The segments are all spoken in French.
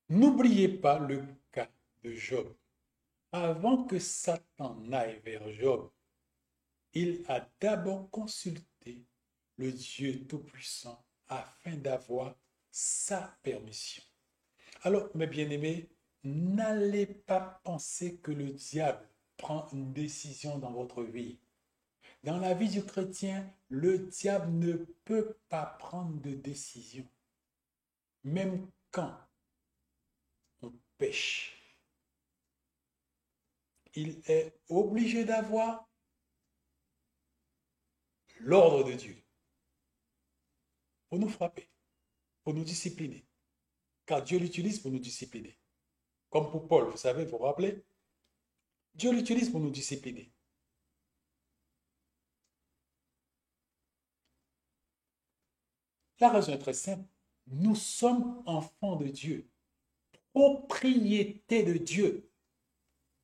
N'oubliez pas le cas de Job. Avant que Satan n'aille vers Job, il a d'abord consulté le Dieu Tout-Puissant afin d'avoir sa permission. Alors, mes bien-aimés, n'allez pas penser que le diable prend une décision dans votre vie. Dans la vie du chrétien, le diable ne peut pas prendre de décision, même quand on pêche. Il est obligé d'avoir l'ordre de Dieu pour nous frapper, pour nous discipliner, car Dieu l'utilise pour nous discipliner. Comme pour Paul, vous savez, vous vous rappelez, Dieu l'utilise pour nous discipliner. La raison est très simple. Nous sommes enfants de Dieu, propriété de Dieu.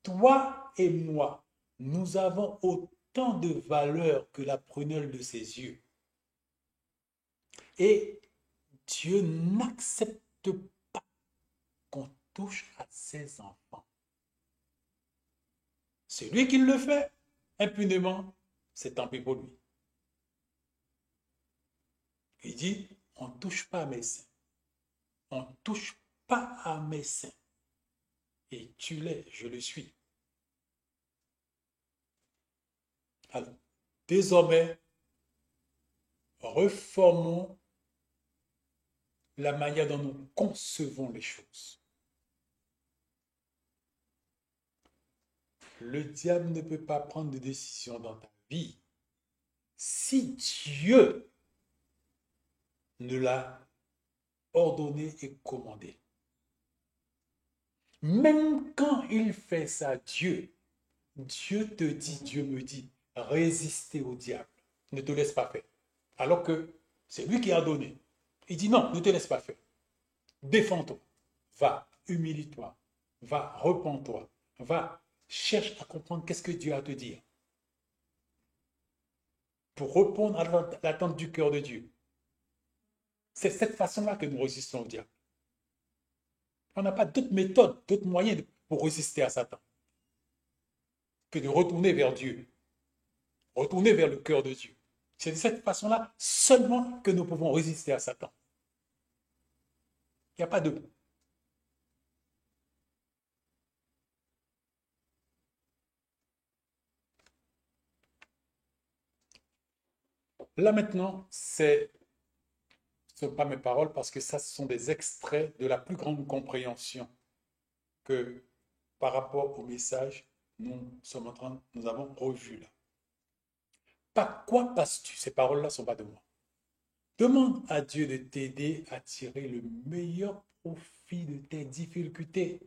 Toi et moi, nous avons autant de valeur que la prunelle de ses yeux. Et Dieu n'accepte pas qu'on touche à ses enfants. Celui qui le fait impunément, c'est tant pis pour lui. Il dit, on ne touche pas à mes seins. On ne touche pas à mes seins. Et tu l'es, je le suis. Alors, désormais, reformons la manière dont nous concevons les choses. Le diable ne peut pas prendre de décision dans ta vie si Dieu ne l'a ordonné et commandé. Même quand il fait ça, Dieu te dit, Dieu me dit, résister au diable. Ne te laisse pas faire. Alors que c'est lui qui a donné. Il dit non, ne te laisse pas faire. Défends-toi. Va, humilie-toi. Va, repens-toi. Va, cherche à comprendre qu'est-ce que Dieu a à te dire. Pour répondre à l'attente du cœur de Dieu. C'est cette façon-là que nous résistons au diable. On n'a pas d'autre méthode, d'autres moyens pour résister à Satan que de retourner vers Dieu, retourner vers le cœur de Dieu. C'est de cette façon-là seulement que nous pouvons résister à Satan. Il n'y a pas de... Là maintenant, ce ne sont pas mes paroles parce que ça, ce sont des extraits de la plus grande compréhension que par rapport au message, nous avons revu là. Par quoi passes-tu? Ces paroles-là ne sont pas de moi. Demande à Dieu de t'aider à tirer le meilleur profit de tes difficultés.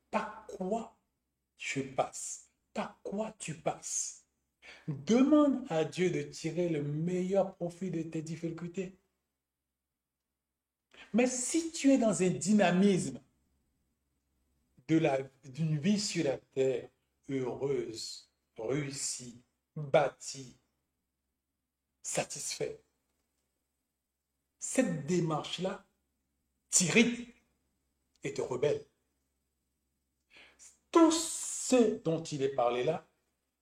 Par quoi tu passes? Par quoi tu passes? Demande à Dieu de tirer le meilleur profit de tes difficultés. Mais si tu es dans un dynamisme d'une vie sur la terre heureuse, réussie, bâtie, satisfaite, cette démarche-là t'irrite et te rebelle. Tout ce dont il est parlé là,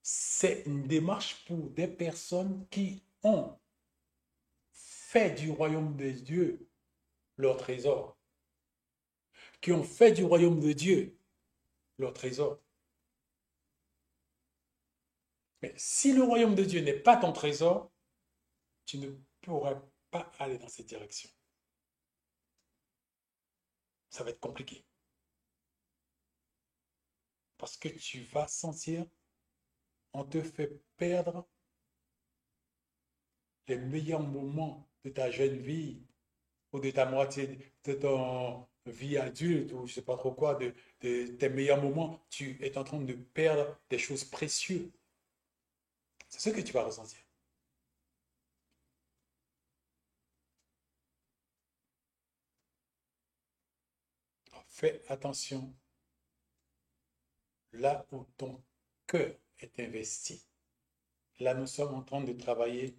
c'est une démarche pour des personnes qui ont fait du royaume de Dieu leur trésor, qui ont fait du royaume de Dieu leur trésor. Mais si le royaume de Dieu n'est pas ton trésor, tu ne pourrais pas aller dans cette direction. Ça va être compliqué. Parce que tu vas sentir, on te fait perdre les meilleurs moments de ta jeune vie ou de ta moitié, de ton vie adulte ou je ne sais pas trop quoi, de tes meilleurs moments. Tu es en train de perdre des choses précieuses. C'est ce que tu vas ressentir. Alors, fais attention là où ton cœur est investi. Là, nous sommes en train de travailler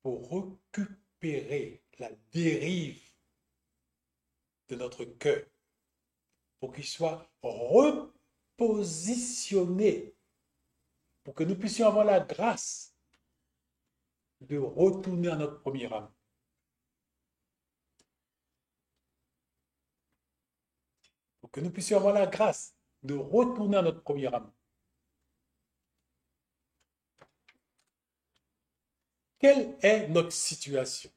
pour récupérer la dérive de notre cœur pour qu'il soit repositionné, pour que nous puissions avoir la grâce de retourner à notre premier âme. Pour que nous puissions avoir la grâce de retourner à notre premier âme. Quelle est notre situation?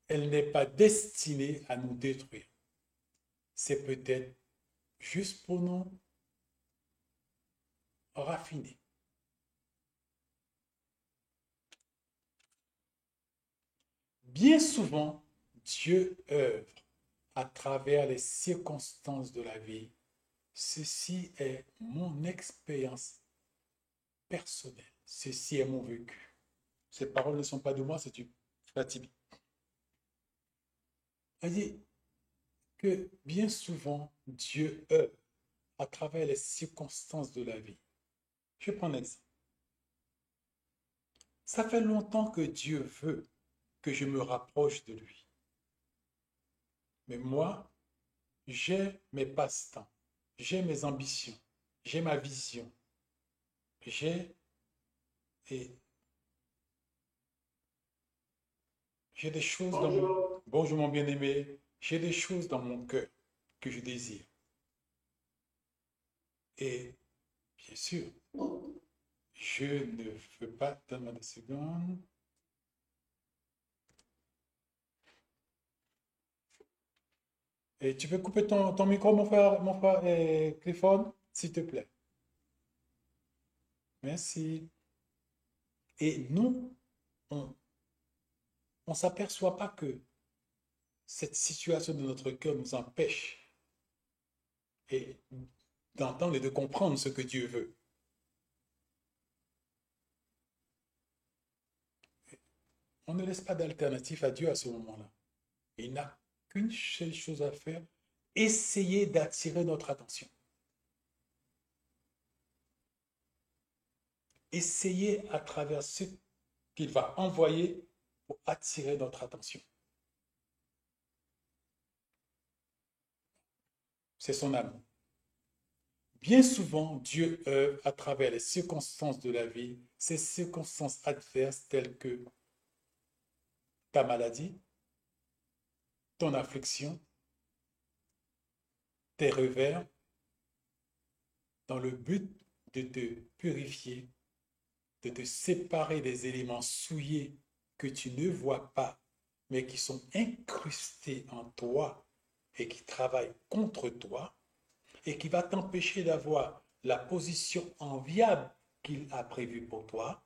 Elle n'est pas destinée à nous détruire. C'est peut-être juste pour nous raffiner. Bien souvent, Dieu œuvre à travers les circonstances de la vie. Ceci est mon expérience personnelle. Ceci est mon vécu. Ces paroles ne sont pas de moi, c'est du Fatibi. Il dit que bien souvent, Dieu œuvre à travers les circonstances de la vie. Je prends un exemple. Ça fait longtemps que Dieu veut que je me rapproche de lui. Mais moi, j'ai mes passe-temps, j'ai mes ambitions, j'ai ma vision, j'ai des choses dans mon... Bonjour mon bien-aimé, j'ai des choses dans mon cœur que je désire. Et bien sûr, je ne veux pas... Donne-moi 2 secondes. Et tu peux couper ton micro, mon frère Clifford, s'il te plaît. Merci. Et nous, on ne s'aperçoit pas que cette situation de notre cœur nous empêche d'entendre et de comprendre ce que Dieu veut. On ne laisse pas d'alternative à Dieu à ce moment-là. Il n'a qu'une seule chose à faire, essayer d'attirer notre attention. Essayer à travers ce qu'il va envoyer pour attirer notre attention. C'est son amour. Bien souvent, Dieu œuvre à travers les circonstances de la vie, ces circonstances adverses telles que ta maladie, ton affliction, tes revers, dans le but de te purifier, de te séparer des éléments souillés que tu ne vois pas, mais qui sont incrustés en toi et qui travaillent contre toi et qui va t'empêcher d'avoir la position enviable qu'il a prévue pour toi.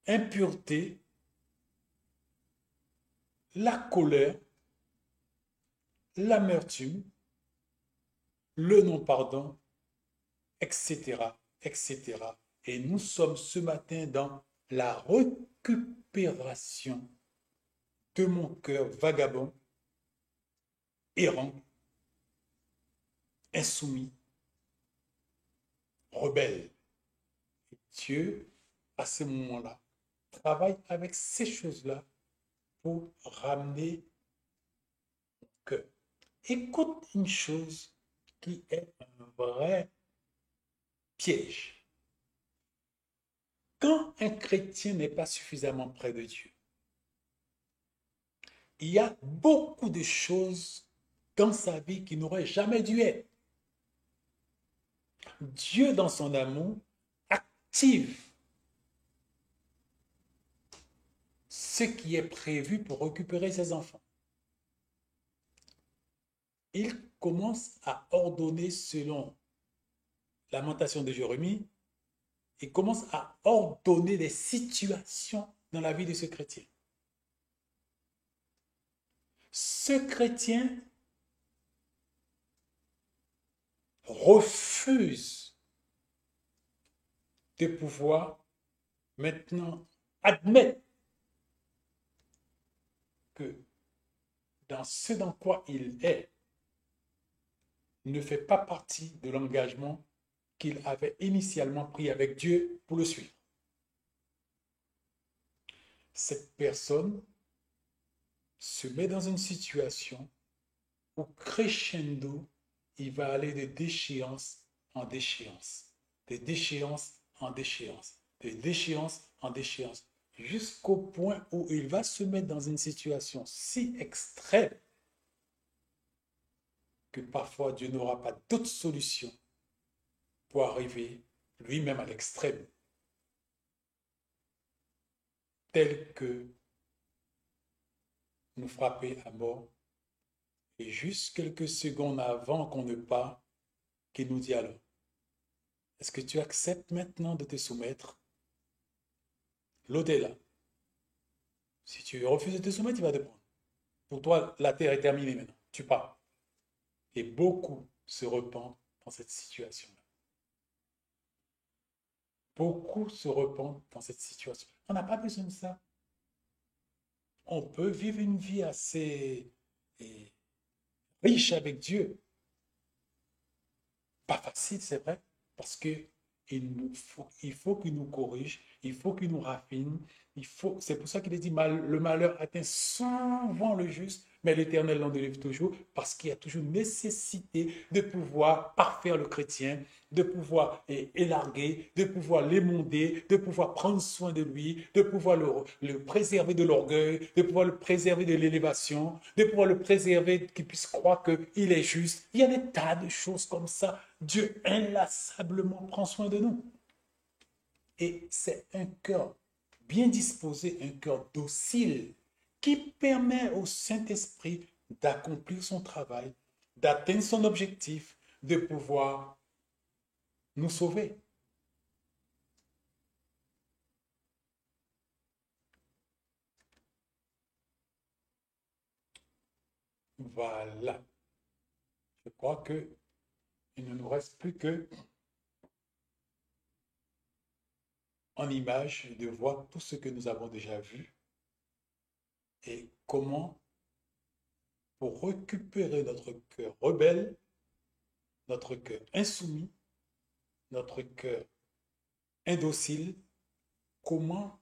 Impureté, la colère, l'amertume, le non-pardon, etc., etc. Et nous sommes ce matin dans la récupération de mon cœur vagabond, errant, insoumis, rebelle. Et Dieu, à ce moment-là, travaille avec ces choses-là pour ramener mon cœur. Écoute une chose qui est un vrai piège. Quand un chrétien n'est pas suffisamment près de Dieu, il y a beaucoup de choses dans sa vie qui n'auraient jamais dû être. Dieu, dans son amour, active ce qui est prévu pour récupérer ses enfants. Il commence à ordonner selon Lamentation de Jérémie, il commence à ordonner des situations dans la vie de ce chrétien. Ce chrétien refuse de pouvoir maintenant admettre que dans ce dans quoi il est ne fait pas partie de l'engagement qu'il avait initialement pris avec Dieu pour le suivre. Cette personne se met dans une situation où crescendo, il va aller de déchéance en déchéance, de déchéance en déchéance, de déchéance en déchéance, jusqu'au point où il va se mettre dans une situation si extrême que parfois Dieu n'aura pas d'autre solution pour arriver lui-même à l'extrême, tel que nous frapper à mort. Et juste quelques secondes avant qu'on ne parte, qu'il nous dit alors, est-ce que tu acceptes maintenant de te soumettre? L'au-delà. Si tu refuses de te soumettre, il va te prendre. Pour toi, la terre est terminée maintenant. Tu pars. Et beaucoup se repentent dans cette situation-là. Beaucoup se repentent dans cette situation. On n'a pas besoin de ça. On peut vivre une vie assez riche avec Dieu. Pas facile, c'est vrai, parce que il faut qu'il nous corrige, il faut qu'il nous raffine, c'est pour ça qu'il est dit, le malheur atteint souvent le juste, mais l'Éternel l'en délivre toujours, parce qu'il y a toujours nécessité de pouvoir parfaire le chrétien, de pouvoir élarguer, de pouvoir l'émonder, de pouvoir prendre soin de lui, de pouvoir le préserver de l'orgueil, de pouvoir le préserver de l'élévation, de pouvoir le préserver qu'il puisse croire qu'il est juste. Il y a des tas de choses comme ça. Dieu inlassablement prend soin de nous. Et c'est un cœur bien disposé, un cœur docile, qui permet au Saint-Esprit d'accomplir son travail, d'atteindre son objectif, de pouvoir nous sauver. Voilà. Je crois que il ne nous reste plus que en image de voir tout ce que nous avons déjà vu et comment, pour récupérer notre cœur rebelle, notre cœur insoumis, notre cœur indocile, comment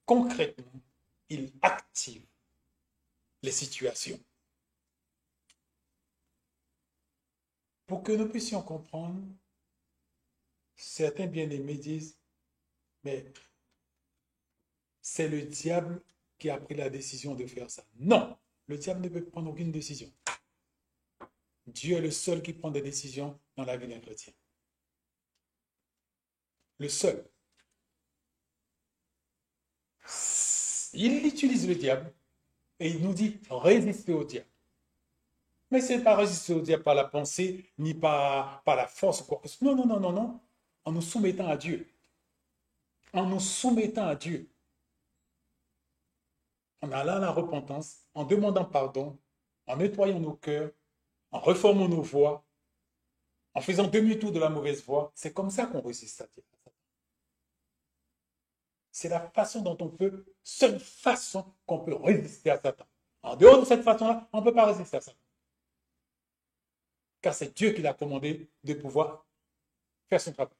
concrètement il active les situations. Pour que nous puissions comprendre, certains bien-aimés disent, mais c'est le diable qui a pris la décision de faire ça. Non, le diable ne peut prendre aucune décision. Dieu est le seul qui prend des décisions dans la vie d'un chrétien. Le seul. Il utilise le diable et il nous dit résister au diable. Mais ce n'est pas résister au diable par la pensée, ni par la force. Non, non, non, non, non. En nous soumettant à Dieu. En nous soumettant à Dieu. En allant à la repentance, en demandant pardon, en nettoyant nos cœurs, en reformant nos voies, en faisant demi-tour de la mauvaise voie. C'est comme ça qu'on résiste à Dieu. C'est la façon dont on peut, seule façon qu'on peut résister à Satan. En dehors de cette façon-là, on ne peut pas résister à Satan. Car c'est Dieu qui l'a commandé de pouvoir faire son travail.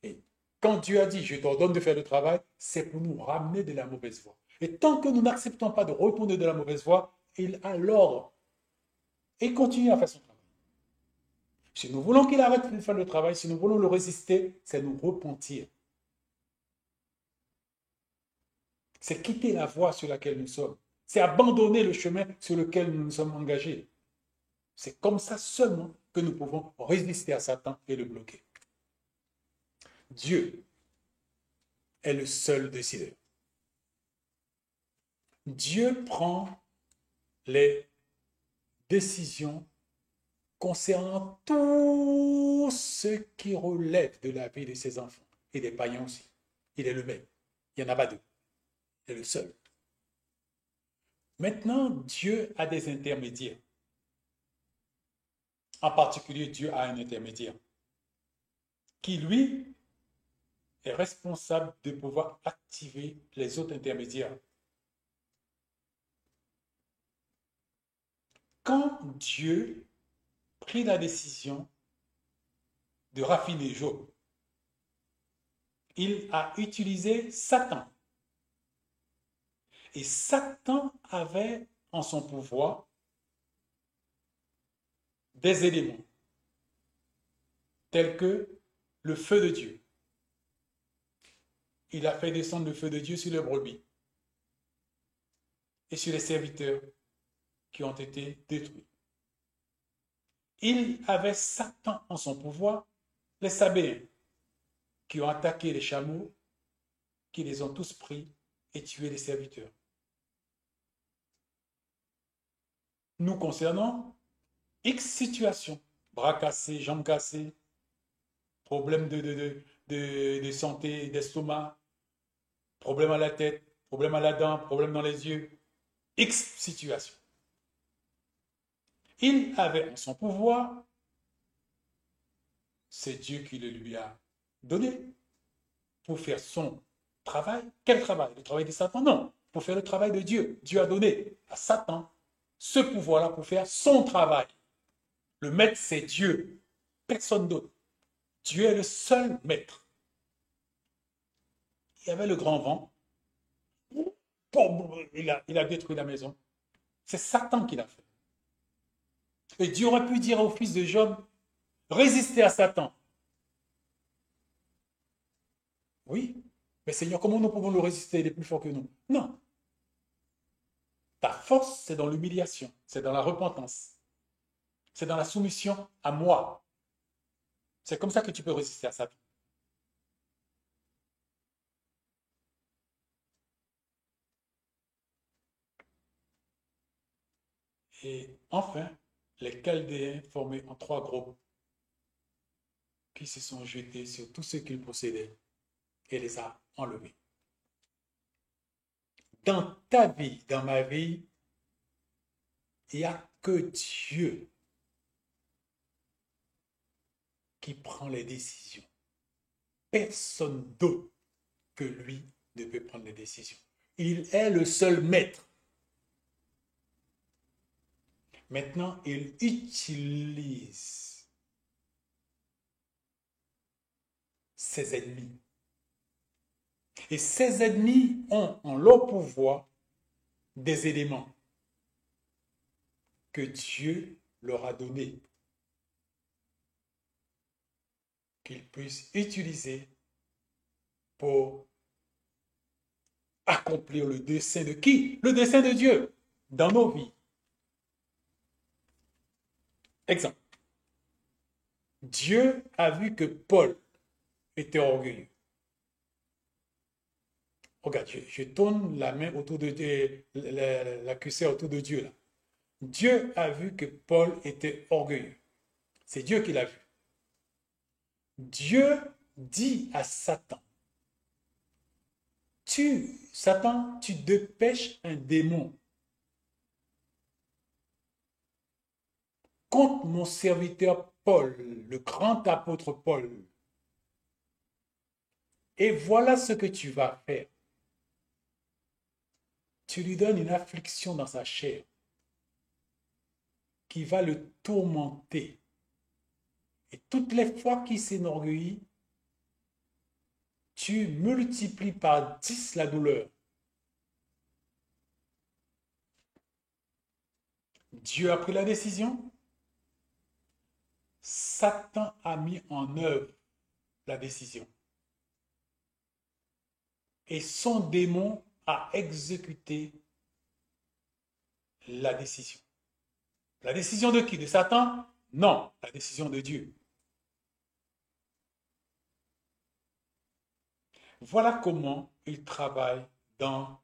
Et quand Dieu a dit, je t'ordonne de faire le travail, c'est pour nous ramener de la mauvaise voie. Et tant que nous n'acceptons pas de retourner de la mauvaise voie, il a l'ordre et continue à faire son travail. Si nous voulons qu'il arrête de faire le travail, si nous voulons le résister, c'est nous repentir. C'est quitter la voie sur laquelle nous sommes. C'est abandonner le chemin sur lequel nous nous sommes engagés. C'est comme ça seulement que nous pouvons résister à Satan et le bloquer. Dieu est le seul décideur. Dieu prend les décisions concernant tout ce qui relève de la vie de ses enfants et des païens aussi. Il est le même. Il n'y en a pas deux. Il est le seul. Maintenant, Dieu a des intermédiaires. En particulier, Dieu a un intermédiaire qui, lui, est responsable de pouvoir activer les autres intermédiaires. Quand Dieu prit la décision de raffiner Job, il a utilisé Satan Et Satan avait en son pouvoir des éléments tels que le feu de Dieu. Il a fait descendre le feu de Dieu sur les brebis et sur les serviteurs qui ont été détruits. Il avait Satan en son pouvoir, les Sabéens, qui ont attaqué les chameaux, qui les ont tous pris et tué les serviteurs. Nous concernons X situations, bras cassés, jambes cassées, problèmes de santé, d'estomac, problème à la tête, problème à la dent, problème dans les yeux, X situations. Il avait en son pouvoir, c'est Dieu qui le lui a donné pour faire son travail. Quel travail? Le travail de Satan? Non, pour faire le travail de Dieu. Dieu a donné à Satan ce pouvoir-là pour faire son travail. Le maître, c'est Dieu, personne d'autre. Dieu est le seul maître. Il y avait le grand vent. Il a détruit la maison. C'est Satan qui l'a fait. Et Dieu aurait pu dire au fils de Job, résistez à Satan. Oui, mais Seigneur, comment nous pouvons le résister? Il est plus fort que nous. Non. Ta force, c'est dans l'humiliation, c'est dans la repentance, c'est dans la soumission à moi. C'est comme ça que tu peux résister à Satan. Et enfin, les Chaldéens formés en 3 groupes qui se sont jetés sur tout ce qu'ils possédaient et les a enlevés. Dans ta vie, dans ma vie, il n'y a que Dieu qui prend les décisions. Personne d'autre que lui ne peut prendre les décisions. Il est le seul maître. Maintenant, il utilise ses ennemis. Et ses ennemis ont en leur pouvoir des éléments que Dieu leur a donnés, qu'ils puissent utiliser pour accomplir le dessein de qui? Le dessein de Dieu dans nos vies. Exemple. Dieu a vu que Paul était orgueilleux. Regarde, je tourne la main autour de la cuissère autour de Dieu là. Dieu a vu que Paul était orgueilleux. C'est Dieu qui l'a vu. Dieu dit à Satan, Satan, tu dépêches un démon contre mon serviteur Paul, le grand apôtre Paul. Et voilà ce que tu vas faire. Tu lui donnes une affliction dans sa chair qui va le tourmenter. Et toutes les fois qu'il s'enorgueillit, tu multiplies par 10 la douleur. Dieu a pris la décision. Satan a mis en œuvre la décision. Et son démon a exécuté la décision. La décision de qui? De Satan? Non, la décision de Dieu. Voilà comment il travaille dans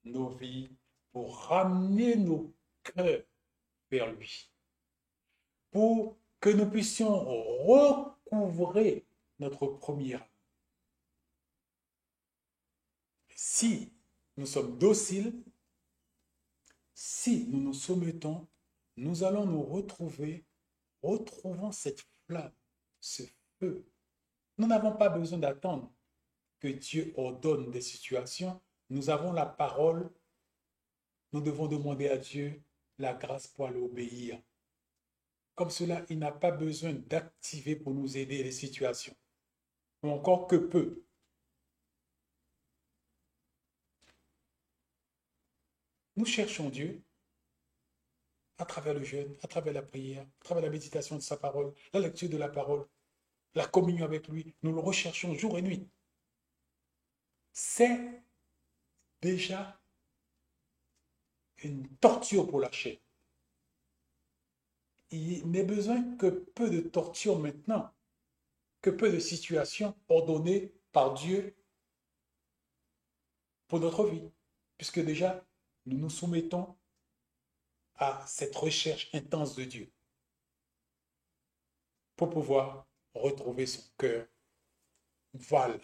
nos vies pour ramener nos cœurs vers lui. Pour que nous puissions recouvrer notre premier amour. Si nous sommes dociles, si nous nous soumettons, nous allons nous retrouvant cette flamme, ce feu. Nous n'avons pas besoin d'attendre que Dieu ordonne des situations. Nous avons la parole. Nous devons demander à Dieu la grâce pour aller obéir. Comme cela, il n'a pas besoin d'activer pour nous aider les situations. Ou encore que peu. Nous cherchons Dieu à travers le jeûne, à travers la prière, à travers la méditation de sa parole, la lecture de la parole, la communion avec lui. Nous le recherchons jour et nuit. C'est déjà une torture pour la chair. Il n'est besoin que peu de torture maintenant, que peu de situations ordonnées par Dieu pour notre vie, puisque déjà nous nous soumettons à cette recherche intense de Dieu pour pouvoir retrouver son cœur, voile